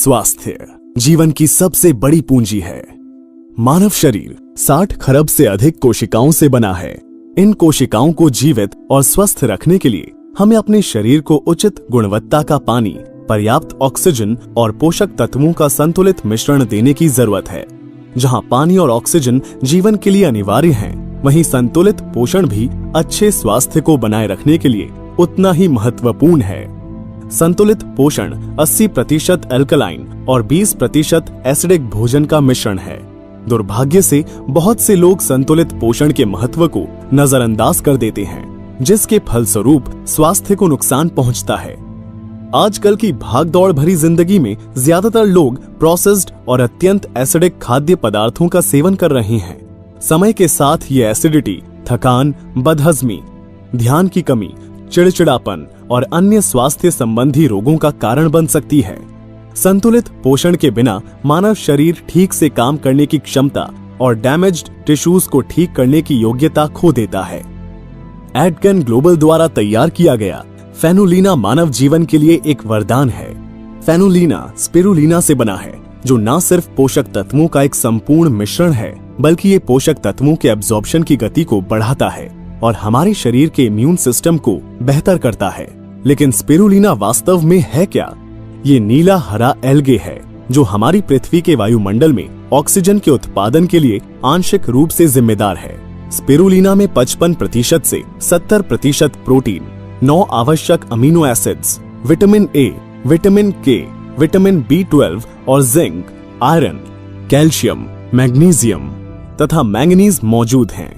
स्वास्थ्य जीवन की सबसे बड़ी पूंजी है। मानव शरीर 60 खरब से अधिक कोशिकाओं से बना है। इन कोशिकाओं को जीवित और स्वस्थ रखने के लिए हमें अपने शरीर को उचित गुणवत्ता का पानी, पर्याप्त ऑक्सीजन और पोषक तत्वों का संतुलित मिश्रण देने की जरूरत है। जहां पानी और ऑक्सीजन जीवन के लिए अनिवार्य हैं, वहीं संतुलित पोषण भी अच्छे स्वास्थ्य को बनाए रखने के लिए उतना ही महत्वपूर्ण है। संतुलित पोषण 80% अल्कलाइन और 20% एसिडिक भोजन का मिश्रण है। दुर्भाग्य से बहुत से लोग संतुलित पोषण के महत्व को नजरअंदाज कर देते हैं, जिसके फलस्वरूप स्वास्थ्य को नुकसान पहुंचता है। आजकल की भागदौड़ भरी जिंदगी में ज्यादातर लोग प्रोसेस्ड और अत्यंत एसिडिक खाद्य पदार्थों का सेवन कर रहे हैं। समय के साथ ये एसिडिटी थकान, बदहजमी, ध्यान की कमी, चिड़चिड़ापन और अन्य स्वास्थ्य संबंधी रोगों का कारण बन सकती है। संतुलित पोषण के बिना मानव शरीर ठीक से काम करने की क्षमता और डैमेज्ड टिश्यूज को ठीक करने की योग्यता खो देता है। एडकन ग्लोबल द्वारा तैयार किया गया फेनुलीना मानव जीवन के लिए एक वरदान है। फेनुलीना स्पिरुलिना से बना है, जो न सिर्फ पोषक तत्वों का एक संपूर्ण मिश्रण है, बल्कि ये पोषक तत्वों के एब्जॉर्प्शन की गति को बढ़ाता है और हमारे शरीर के इम्यून सिस्टम को बेहतर करता है। लेकिन स्पिरुलिना वास्तव में है क्या? ये नीला हरा एल्गे है, जो हमारी पृथ्वी के वायुमंडल में ऑक्सीजन के उत्पादन के लिए आंशिक रूप से जिम्मेदार है। स्पिरुलिना में 55% से 70% प्रोटीन, 9 आवश्यक amino acids, vitamin A, vitamin के, विटामिन B12 और जिंक, आयरन, कैल्शियम, मैग्नीशियम तथा मैंगनीज मौजूद हैं।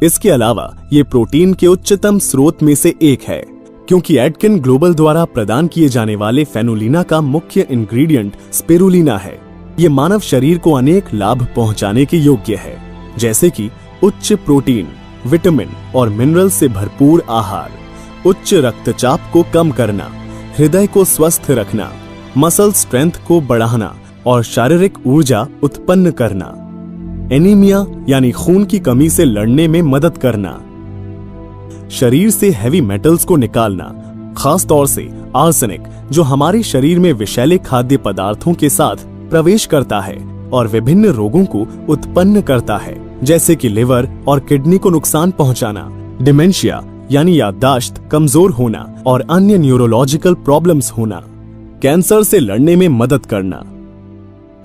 इसके अलावा ये प्रोटीन के उच्चतम स्रोत में से एक है, क्योंकि एडकन ग्लोबल द्वारा प्रदान किए जाने वाले फेनुलीना का मुख्य इंग्रेडिएंट स्पिरुलिना है। ये मानव शरीर को अनेक लाभ पहुंचाने के योग्य है, जैसे कि उच्च प्रोटीन, विटामिन और मिनरल से भरपूर आहार, उच्च रक्तचाप को कम करना, हृदय को स्वस्थ रखना, मसल स्ट्रेंथ को बढ़ाना और शारीरिक ऊर्जा उत्पन्न करना, एनीमिया यानी खून की कमी से लड़ने में मदद करना, शरीर से हैवी मेटल्स को निकालना, खास तौर से आर्सेनिक, जो हमारे शरीर में विषैले खाद्य पदार्थों के साथ प्रवेश करता है और विभिन्न रोगों को उत्पन्न करता है, जैसे कि लिवर और किडनी को नुकसान पहुंचाना, डिमेंशिया यानी याददाश्त कमजोर होना और अन्य न्यूरोलॉजिकल प्रॉब्लम्स होना, कैंसर से लड़ने में मदद करना।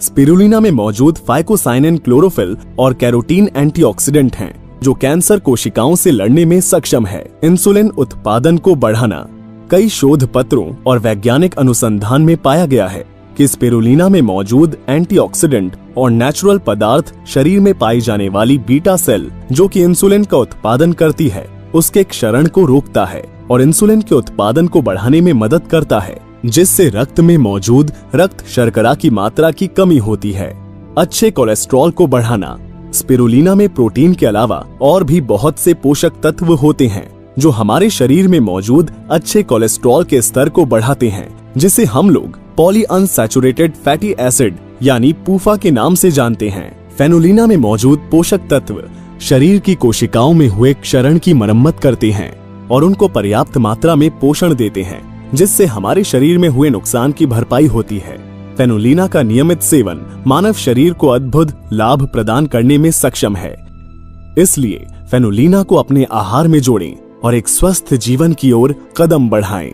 स्पिरुलिना में मौजूद फाइकोसाइनिन, क्लोरोफिल और कैरोटीन एंटीऑक्सीडेंट हैं, जो कैंसर कोशिकाओं से लड़ने में सक्षम है। इंसुलिन उत्पादन को बढ़ाना। कई शोध पत्रों और वैज्ञानिक अनुसंधान में पाया गया है कि स्पिरुलिना में मौजूद एंटीऑक्सीडेंट और नेचुरल पदार्थ शरीर में पाई जाने वाली बीटा सेल, जो कि इंसुलिन का उत्पादन करती है, उसके क्षरण को रोकता है और इंसुलिन के उत्पादन को बढ़ाने में मदद करता है, जिससे रक्त में मौजूद रक्त शर्करा की मात्रा की कमी होती है। अच्छे कोलेस्ट्रॉल को बढ़ाना। स्पिरुलिना में प्रोटीन के अलावा और भी बहुत से पोषक तत्व होते हैं, जो हमारे शरीर में मौजूद अच्छे कोलेस्ट्रॉल के स्तर को बढ़ाते हैं, जिसे हम लोग पॉलीअनसैचुरेटेड फैटी एसिड यानी पूफा के नाम से जानते हैं। फेनुलीना में मौजूद पोषक तत्व शरीर की कोशिकाओं में हुए क्षरण की मरम्मत करते हैं और उनको पर्याप्त मात्रा में पोषण देते हैं, जिससे हमारे शरीर में हुए नुकसान की भरपाई होती है। फेनुलीना का नियमित सेवन मानव शरीर को अद्भुत लाभ प्रदान करने में सक्षम है। इसलिए फेनुलीना को अपने आहार में जोड़ें और एक स्वस्थ जीवन की ओर कदम बढ़ाएं।